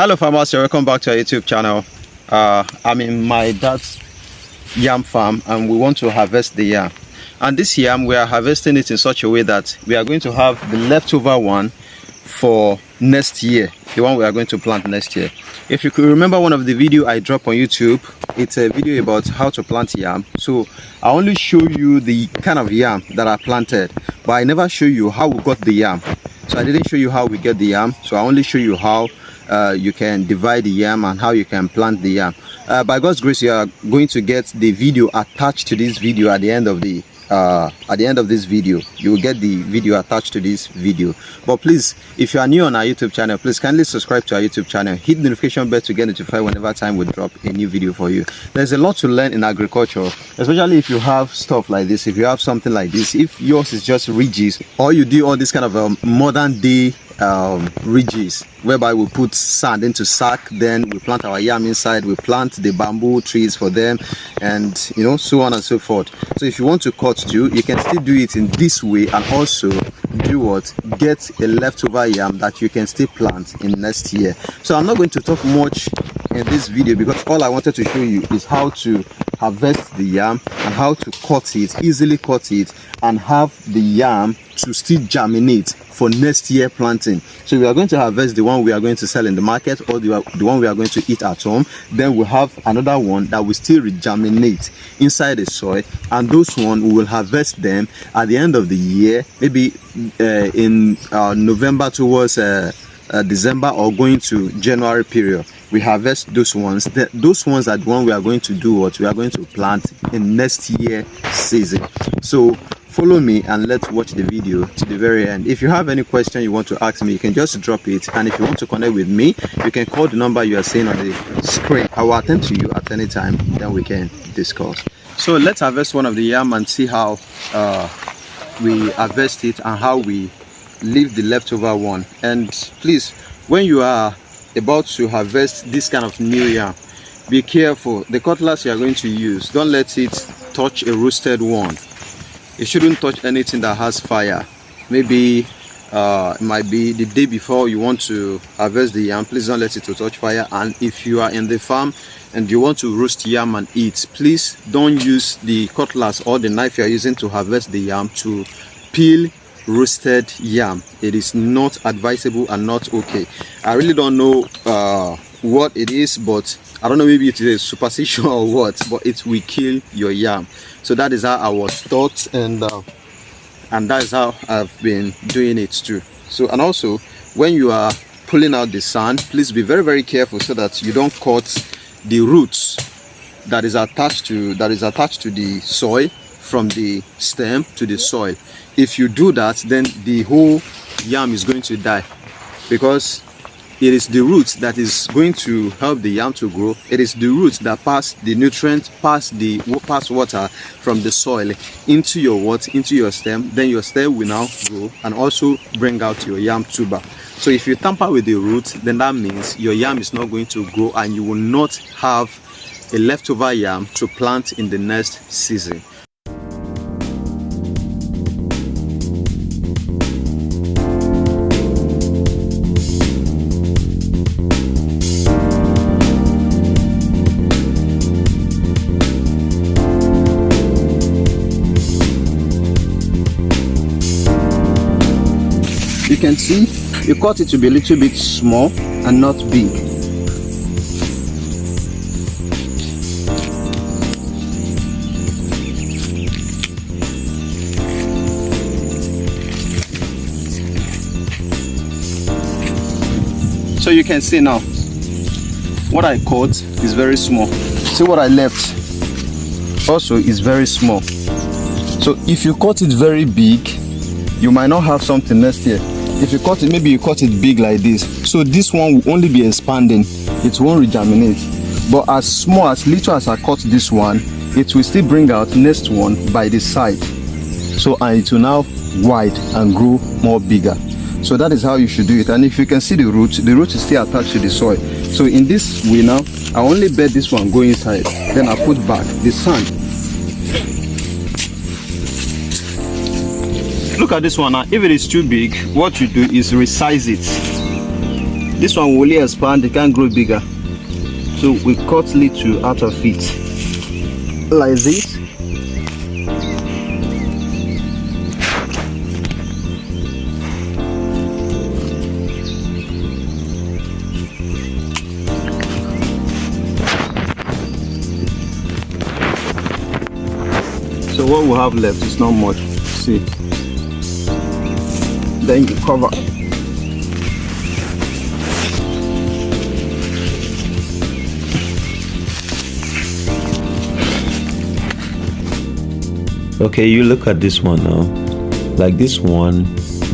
Hello farmers, welcome back to our YouTube channel. I'm in my dad's yam farm and we want to harvest the yam. And this yam, we are harvesting it in such a way that we are going to have the leftover one for next year, the one we are going to plant next year. If you could remember one of the video I dropped on YouTube, it's a video about how to plant yam. So I only show you the kind of yam that I planted, but I never show you how we got the yam. So I didn't show you how we get the yam, so I only show you how you can divide the yam and how you can plant the yam. By God's grace, you are going to get the video attached to this video at the end of this video. You will get the video attached to this video. But please, if you are new on our YouTube channel, please kindly subscribe to our YouTube channel, hit the notification bell to get notified whenever time we drop a new video for you. There's a lot to learn in agriculture, especially if you have stuff like this, if you have something like this, if yours is just ridges, or you do all this kind of modern day ridges whereby we put sand into sack, then we plant our yam inside, we plant the bamboo trees for them, and so on and so forth. So if you want to cut too, you can still do it in this way and also do what, get a leftover yam that you can still plant in next year. So I'm not going to talk much in this video because all I wanted to show you is how to harvest the yam and how to cut it, easily cut it, and have the yam to still germinate for next year planting. So we are going to harvest the one we are going to sell in the market, or the one we are going to eat at home. Then we have another one that will still regerminate inside the soil, and those one we will harvest them at the end of the year, maybe in November towards December or going to January period. We harvest those ones. Those ones are the one we are going to do what we are going to plant in next year season. So follow me and let's watch the video to the very end. If you have any question you want to ask me, you can just drop it, and if you want to connect with me, you can call the number you are seeing on the screen. I will attend to you at any time, then we can discuss. So let's harvest one of the yam and see how we harvest it and how we leave the leftover one. And please, when you are about to harvest this kind of new yam, be careful. The cutlass you are going to use, don't let it touch a roasted one. It shouldn't touch anything that has fire. Maybe it might be the day before you want to harvest the yam. Please don't let it to touch fire. And if you are in the farm and you want to roast yam and eat, please don't use the cutlass or the knife you are using to harvest the yam to peel roasted yam. It is not advisable and not okay. I really don't know what it is, but I don't know, maybe it is a superstition or what, but it will kill your yam. So that is how I was taught, and that is how I've been doing it too. So, and also when you are pulling out the sand, please be very, very careful so that you don't cut the roots that is attached to the soil, from the stem to the soil. If you do that, then the whole yam is going to die, because it is the roots that is going to help the yam to grow. It is the roots that pass the nutrients, pass water from the soil into your stem. Then your stem will now grow and also bring out your yam tuber. So if you tamper with the roots, then that means your yam is not going to grow and you will not have a leftover yam to plant in the next season. You can see you cut it to be a little bit small and not big. So you can see now what I cut is very small. See what I left also is very small. So if you cut it very big, you might not have something next year. If you cut it, maybe you cut it big like this, so this one will only be expanding, it won't regerminate. But as small, as little as I cut this one, it will still bring out next one by the side, so and it will now wide and grow more bigger. So that is how you should do it. And if you can see the root is still attached to the soil. So in this way now, I only bed this one go inside, then I put back the sand. Look at this one now. If it is too big, what you do is resize it. This one will only expand, it can't grow bigger. So we cut little out of it, like this. So what we have left is not much. See, then you cover. Okay, you look at this one now. Like this one,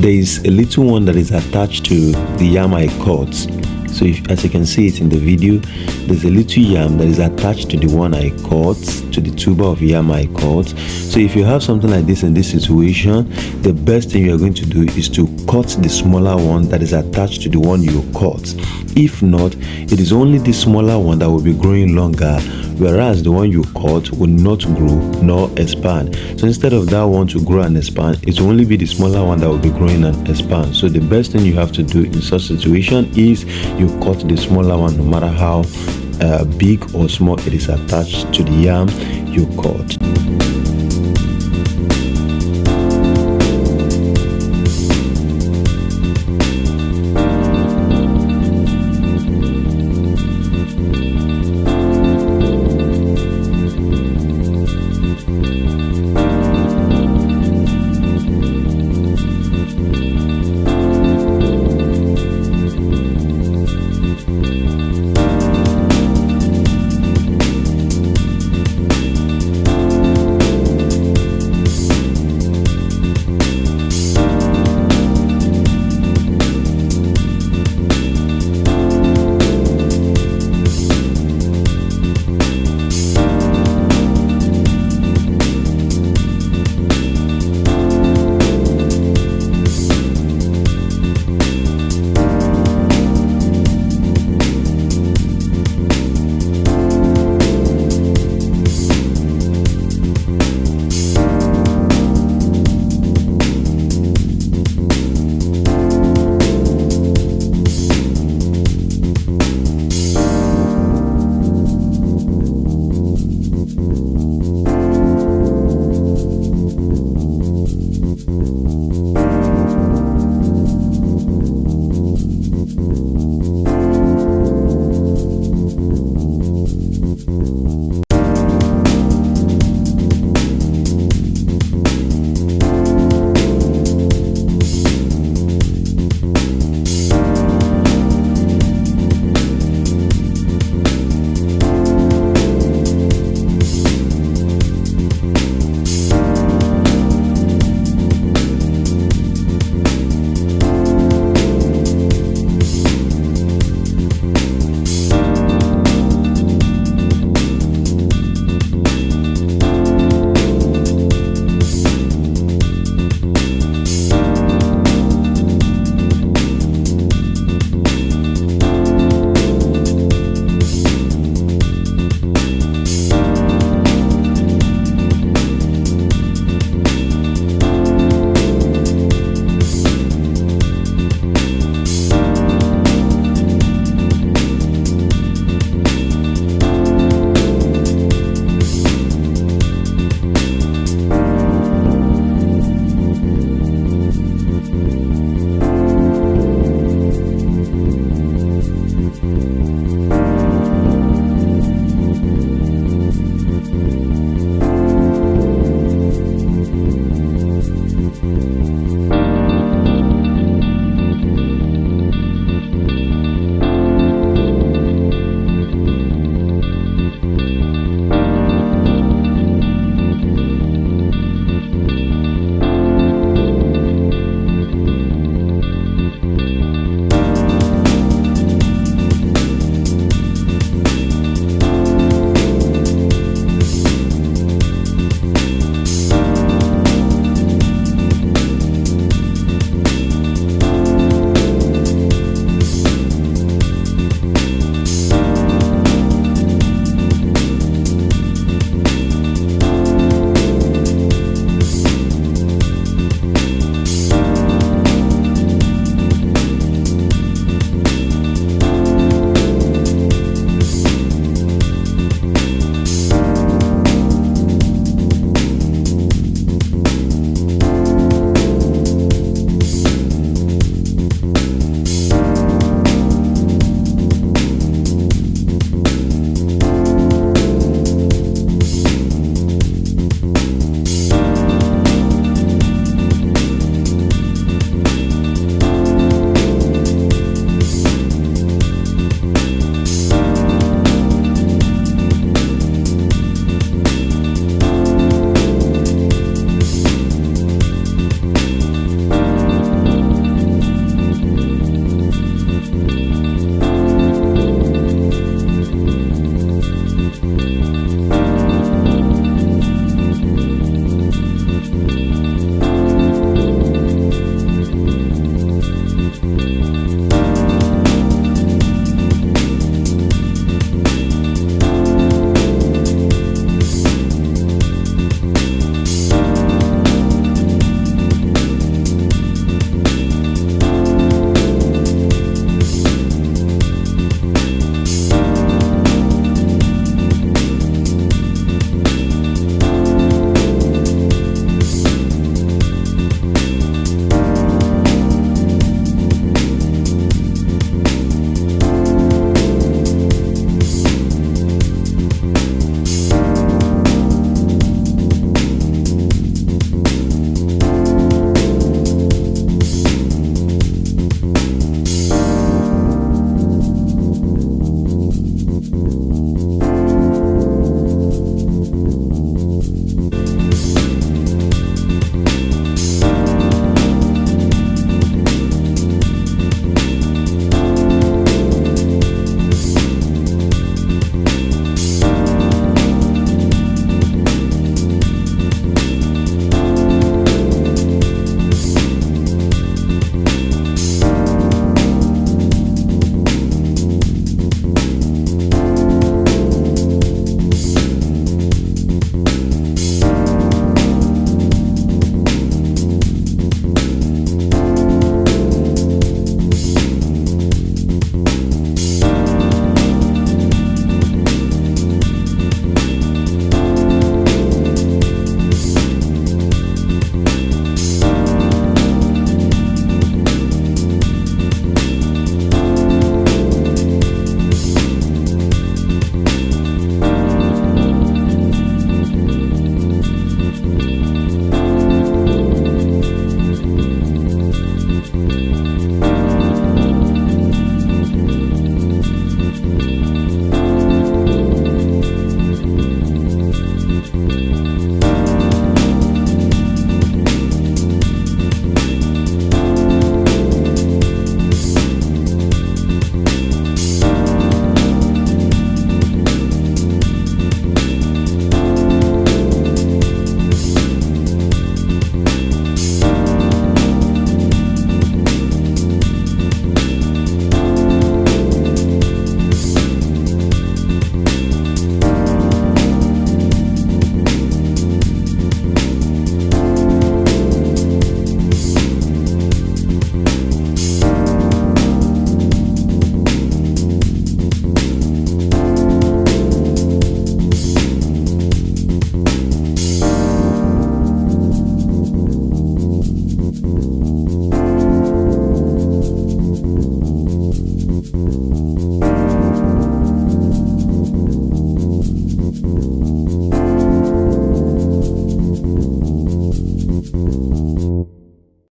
there is a little one that is attached to the yam I cut. So if, as you can see it in the video, there's a little yam that is attached to the one I cut, to the tuber of yam I cut. So if you have something like this in this situation, the best thing you're going to do is to cut the smaller one that is attached to the one you cut. If not, it is only the smaller one that will be growing longer, whereas the one you cut will not grow nor expand. So instead of that one to grow and expand, it will only be the smaller one that will be growing and expand. So the best thing you have to do in such situation is you cut the smaller one, no matter how big or small it is attached to the yam you cut.